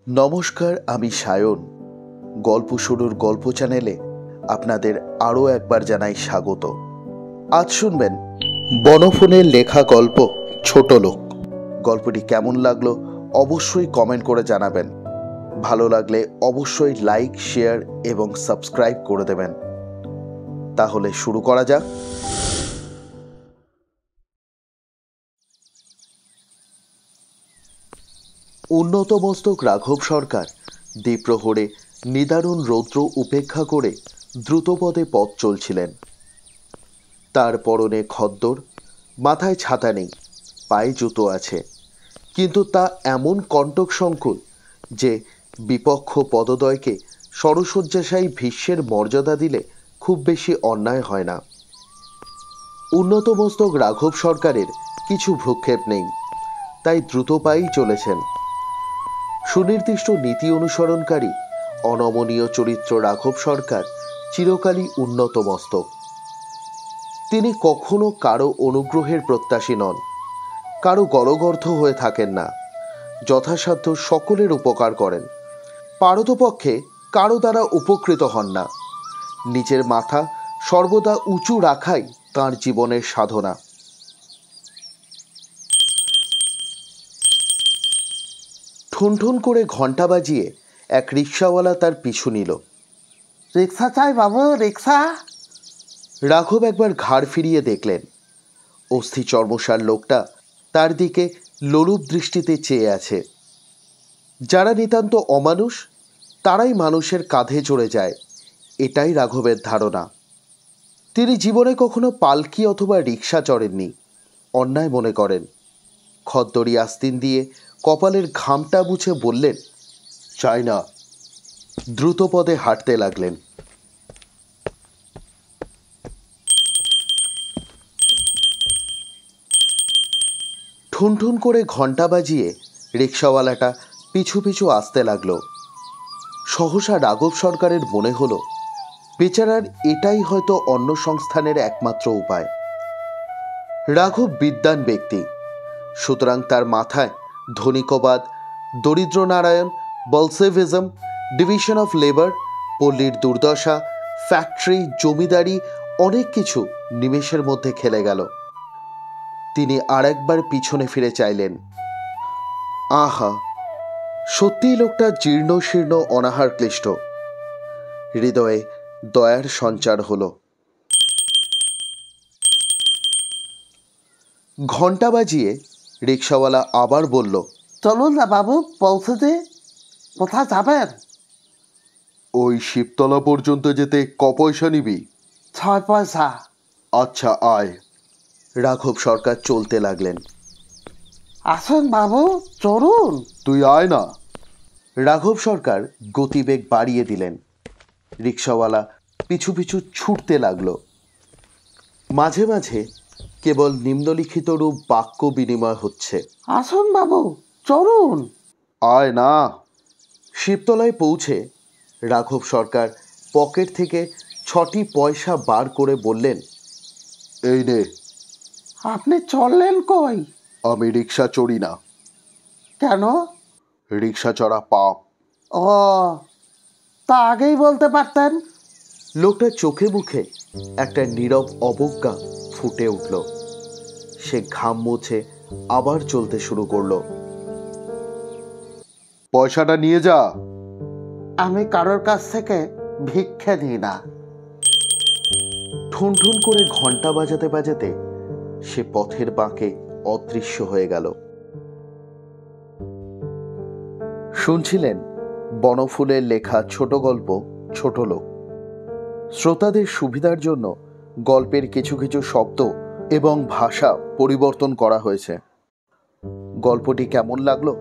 নমস্কার, আমি সায়ন। গল্প শুরুর গল্প চ্যানেলে আপনাদের আরও একবার জানাই স্বাগত। আজ শুনবেন বনফুনের লেখা গল্প ছোট লোক। গল্পটি কেমন লাগলো অবশ্যই কমেন্ট করে জানাবেন। ভালো লাগলে অবশ্যই লাইক, শেয়ার এবং সাবস্ক্রাইব করে দেবেন। তাহলে শুরু করা যাক। উন্নত মস্তক রাঘব সরকার দ্বিপ্রহরে নিদারুণ রৌদ্র উপেক্ষা করে দ্রুতপদে পথ চলছিলেন। তার পরনে খদ্দর, মাথায় ছাতা নেই, পায়ে জুতো আছে, কিন্তু তা এমন কণ্টক সংকুল যে বিপক্ষ পদদ্বয়কে সরসজ্জাশায়ী ভীষ্মের মর্যাদা দিলে খুব বেশি অন্যায় হয় না। উন্নত মস্তক রাঘব সরকারের কিছু ভ্রুক্ষেপ নেই, তাই দ্রুত পায়েই চলেছেন। সুনির্দিষ্ট নীতি অনুসরণকারী অনমনীয় চরিত্র রাঘব সরকার চিরকালই উন্নত মস্তক। তিনি কখনো কারো অনুগ্রহের প্রত্যাশী নন, কারো গলগর্ধ হয়ে থাকেন না, যথাসাধ্য সকলের উপকার করেন, পারতপক্ষে কারো দ্বারা উপকৃত হন না। নিজের মাথা সর্বদা উঁচু রাখাই তাঁর জীবনের সাধনা। ঠুনঠুন করে ঘণ্টা বাজিয়ে এক রিক্সাওয়ালা তার পিছু নিল। রিক্সা চাই বাবু, রিক্সা। রাঘব একবার ঘাড় ফিরিয়ে দেখলেন অস্থি চর্মসার লোকটা তার দিকে লোলুপ দৃষ্টিতে চেয়ে আছে। যারা নিতান্ত অমানুষ তারাই মানুষের কাঁধে চড়ে যায়, এটাই রাঘবের ধারণা। তিনি জীবনে কখনো পালকি অথবা রিক্সা চড়েননি, অন্যায় মনে করেন। খদ্দরি আস্তিন দিয়ে কপালের ঘামটা মুছে বললেন, চাই না। দ্রুত পদে হাঁটতে লাগলেন। ঠুনঠুন করে ঘণ্টা বাজিয়ে রিক্সাওয়ালাটা পিছু পিছু আসতে লাগলো। সহসা রাঘব সরকারের মনে হলো বেচারার এটাই হয়তো অন্য সংস্থানের একমাত্র উপায়। রাঘব বিদ্বান ব্যক্তি, সুতরাং তার মাথায় ধনিকবাদ, দরিদ্রনারায়ণ, বলসেভিজম, ডিভিশন অফ লেবার, পল্লীর দুর্দশা, ফ্যাক্টরি, জমিদারি, অনেক কিছু নিমেষের মধ্যে খেলে গেল। তিনি আরেকবার পিছনে ফিরে চাইলেন। আহা, সত্যিই লোকটা জীর্ণ শীর্ণ, অনাহার ক্লিষ্ট। হৃদয়ে দয়ার সঞ্চার হলো। ঘণ্টা বাজিয়ে রিক্সাওয়ালা আবার বলল, চলুন না বাবু, পৌঁছে দে। কোথায় যাবেন? ওই শিবতলা পর্যন্ত যেতে ক পয়সা নিবি? 6 পয়সা। আচ্ছা, আয়। রাঘব সরকার চলতে লাগলেন। আসুন বাবু, চড়ুন। তুই আয় না। রাঘব সরকার গতিবেগ বাড়িয়ে দিলেন। রিক্সাওয়ালা পিছু পিছু ছুটতে লাগলো। মাঝে মাঝে কেবল নিম্নলিখিত রূপ বাক্য বিনিময় হচ্ছে, আসুন বাবু, চড়ুন। আয় না। শিবতলায় পৌঁছে রাঘব সরকার পকেট থেকে 6টি পয়সা বার করে বললেন, এই নে। আপনি চললেন কই? আমি রিক্সা চড়ি না। কেন? রিক্সা চড়া পাপ। ও, তা আগেই বলতে পারতেন। লোকটার চোখে মুখে একটা নীরব অবজ্ঞা ফুটে উঠল। সে ঘাম মুছে আবার চলতে শুরু করলো। পয়সাটা নিয়ে যা। আমি কারোর কাছ থেকে ভিক্ষে নিই না। ঠুনঠুন করে ঘণ্টা বাজাতে বাজাতে সে পথের বাঁকে অদৃশ্য হয়ে গেল। শুনছিলেন বনফুলের লেখা ছোট গল্প ছোট লোক। শ্রোতাদের সুবিধার জন্য গল্পের কিছু কিছু শব্দ এবং ভাষা পরিবর্তন করা হয়েছে। গল্পটি কেমন লাগলো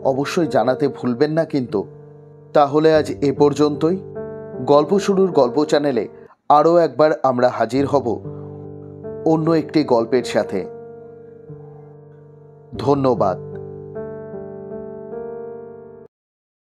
অবশ্যই জানাতে ভুলবেন না কিন্তু। তাহলে আজ এ পর্যন্তই। গল্প শুরুর গল্প চ্যানেলে আরও একবার আমরা হাজির হব অন্য একটি গল্পের সাথে। ধন্যবাদ।